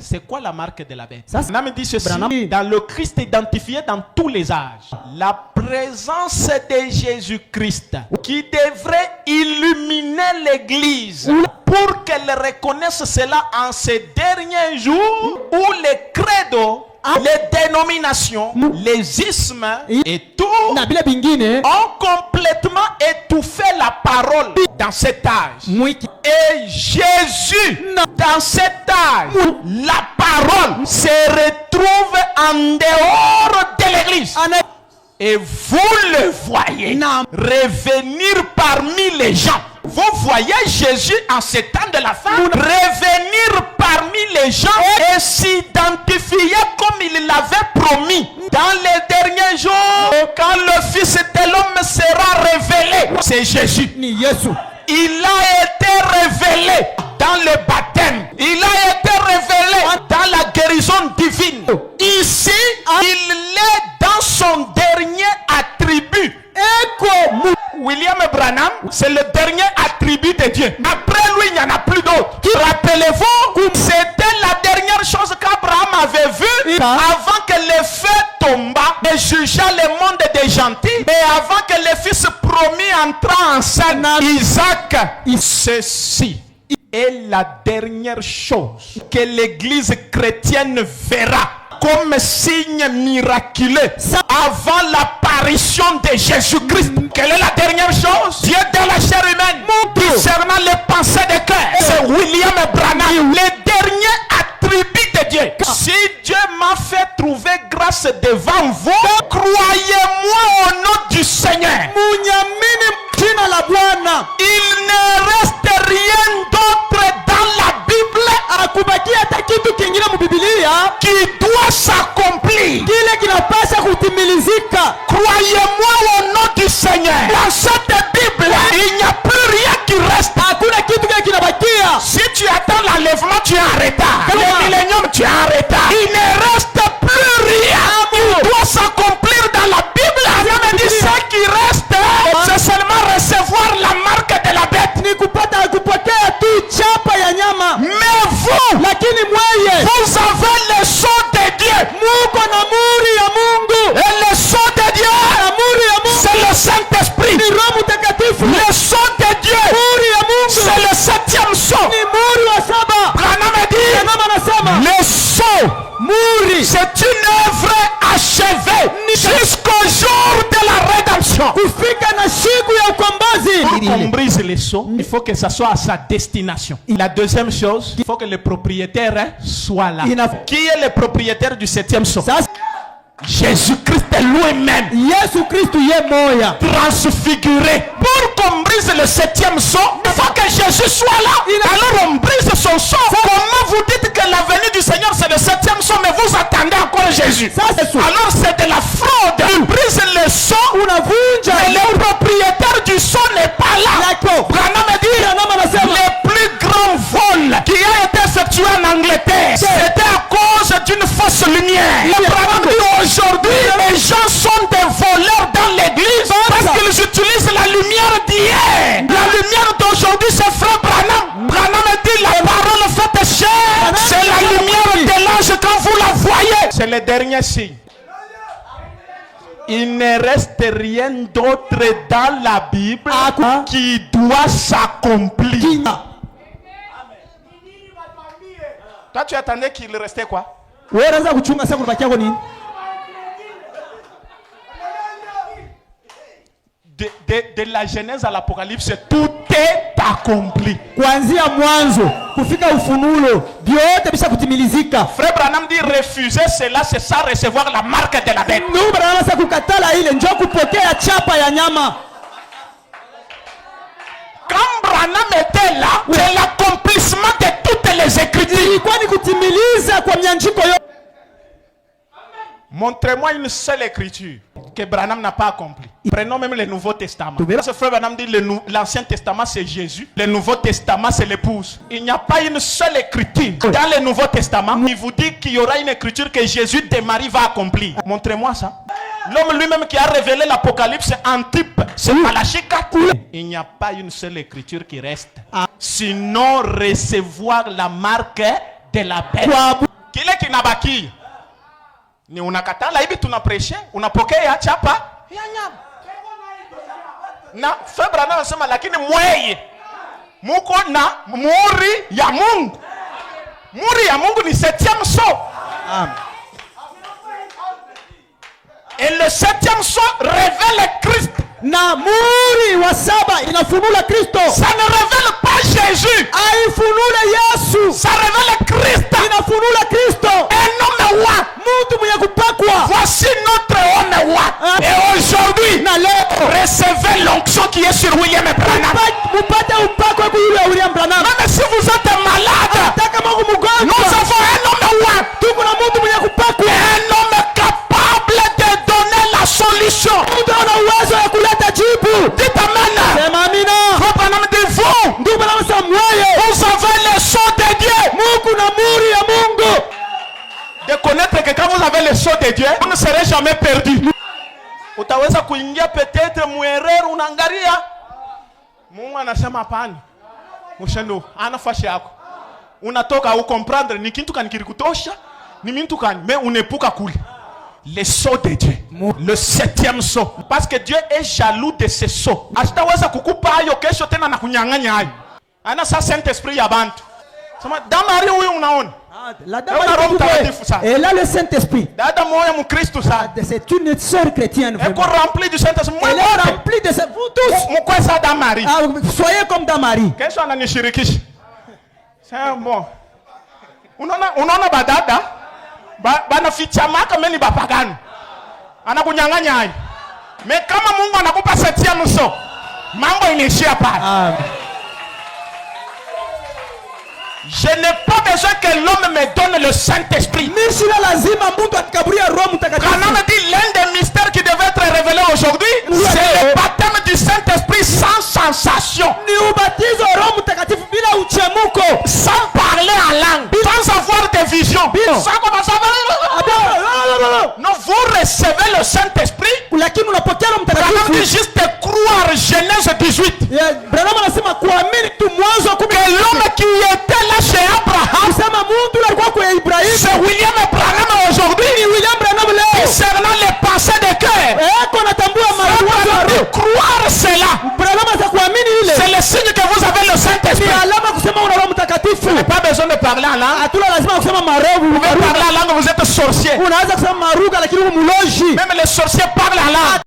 C'est quoi la marque de la bête? Branham dit ceci, dans le Christ identifié dans tous les âges. La présence de Jésus-Christ qui devrait illuminer l'Église pour qu'elle reconnaisse cela en ces derniers jours où les credos, les dénominations, les ismes et tout ont complètement étouffé la parole dans cet âge. Et Jésus, dans cet âge, la parole se retrouve en dehors de l'église. Et vous le voyez revenir parmi les gens. Vous voyez Jésus en ces temps de la fin revenir parmi les gens et s'identifier comme il l'avait promis. Dans les derniers jours, quand le Fils de l'homme sera révélé, c'est Jésus. Il a été révélé dans le baptême. Il a été révélé dans la guérison divine. Ici, il est dans son dernier attribut. William Branham, c'est le dernier attribut de Dieu. Après lui, il n'y en a plus d'autres. Rappelez-vous, c'était la dernière chose qu'Abraham avait vue avant que le feu tombât et jugeât le monde des gentils. Mais avant que le fils promis entrât en scène, Isaac, ceci est la dernière chose que l'église chrétienne verra comme signe miraculeux avant l'apparition de Jésus-Christ. Quelle est la dernière chose? Dieu dans la chair humaine, discernant les pensées de cœur. C'est William Branham, le dernier attribut de Dieu. Si Dieu m'a fait trouver grâce devant vous, croyez-moi au nom du Seigneur. Il ne reste rien d'autre dans la Bible qui doit s'accomplir. Croyez-moi au nom du Seigneur. Dans cette Bible, il n'y a plus rien qui reste. Si tu attends l'enlèvement, tu es en retard. Le millénium, tu es en retard. Il ne reste plus rien qui doit s'accomplir dans la Bible. Dieu me dit ce qui reste, c'est seulement recevoir la marque de la bête. Mais vous, vous avez le son de Dieu. Et le son de Dieu, c'est le Saint-Esprit. Le son de Dieu, c'est le septième son. Branham dit, le son, c'est une œuvre achevée jusqu'au jour de la rédemption. Pour qu'on brise les sceaux, il faut que ça soit à sa destination. La deuxième chose, il faut que le propriétaire soit là. Qui est le propriétaire du septième sceau? Jésus-Christ lui-même, transfiguré. Pour qu'on brise le septième sceau, il faut que Jésus soit là. Alors on brise son sceau. Comment vous dites que la venue du Seigneur c'est le septième sceau, mais vous attendez encore Jésus? Alors c'est de la fraude. Il brise le sceau, mais le propriétaire du sceau n'est pas là. Branham dit, le plus grand vol qui a été effectué en Angleterre, c'était à cause d'une fausse lumière. Branham dit, aujourd'hui, les gens sont des voleurs dans l'église parce qu'ils utilisent la lumière d'hier. La lumière d'aujourd'hui, c'est frère Branham. Branham dit, la parole faite chair, c'est la lumière de l'ange quand vous la voyez. C'est le dernier signe. Il ne reste rien d'autre dans la Bible qui doit s'accomplir. Toi, tu attendais qu'il restait quoi? De la Genèse à l'Apocalypse, tout est accompli. Frère Branham dit refuser cela, c'est ça recevoir la marque de la bête. Quand Branham était là, c'est l'accomplissement de toutes les Écritures. Montrez-moi une seule écriture que Branham n'a pas accomplie. Prenons même le Nouveau Testament. Ce frère Branham dit l'Ancien Testament c'est Jésus, le Nouveau Testament c'est l'épouse. Il n'y a pas une seule écriture dans le Nouveau Testament qui vous dit qu'il y aura une écriture que Jésus de Marie va accomplir. Montrez-moi ça. L'homme lui-même qui a révélé l'Apocalypse en type, c'est Malachie 4. Il n'y a pas une seule écriture qui reste. Sinon recevoir la marque de la bête. kile kinabaki. Ni unakatala hivi tunapreshe, unapokea chapa ya nyama. Na Febra anasema lakini mweye muko na muri ya Mungu. Muri ya Mungu ni 7e sceau. Amen. Et le 7e sceau révèle Christ. Na muri wa 7 inafunula Kristo. Ça ne révèle pas Jésus. Aifunule Yesu. Ça révèle Christ. Inafunula Kristo. Un homme roi. Mtu mwenye kupakwa. Voici notre homme roi. Et aujourd'hui, recevez l'onction qui est sur William Branham. Mupate upako kwa yule William Branham. Même si vous êtes malade, nous avons un homme roi. Tuko na mtu mwenye kupakwa. Un homme capable de donner la solution. Mtu ana uwezo wa kuleta jibu. Dites amen. Sema amina. Frère Branham dit vous. Ndugu Branham Samuel. Vous avez le sceau de Dieu. Mungu na muri ya Mungu. De connaître que quand vous avez le sceau de Dieu, vous ne serez jamais perdu. Utaweza kuingia peut-être muerere unaangalia. Mungu anasema hapana. Mshendo ana fashi yako. Unatoka u comprendre ni kitu kanikiri kutosha, ni mtu kani, mais unepuka kule. Le sceau de Dieu. Le 7e sceau. Parce que Dieu est jaloux de ce sceau. Asitaweza kukupa hayo kesho tena na kunyang'anya hayo. Ana sa Saint-Esprit ya bantu. Sema damari huyu unaona? La dame et là le Saint-Esprit. Dada moya mkristo sana. C'est une sœur chrétienne vraiment. Elle est remplie du Saint-Esprit. Elle est remplie de vous tous. Mkwesa damari. Soyez comme damari. Kesho ananishirikisha. C'est bon. Unaona badada banafichamaka meni bapagani. Anakunyang'anya hayo. Mais kama Mungu anakupa 7e sceau, mambo inaishia pale. Je n'ai pas besoin que l'homme me donne le Saint-Esprit. Quand on a dit l'un des mystères qui devait être révélé aujourd'hui, c'est le baptême du Saint-Esprit sans sensation. Sans parler en langue. Sans avoir de vision. Non, vous recevez le Saint-Esprit. Quand dit juste croire Genèse 18. Que l'homme qui était là chez Abraham, c'est William Branham aujourd'hui. Concernant les pensées de cœur, croire cela, c'est le signe que vous avez le Saint-Esprit. Vous n'avez pas besoin de parler en langue. Vous pouvez parler en langue, vous êtes sorcier. Même les sorciers parlent en langue.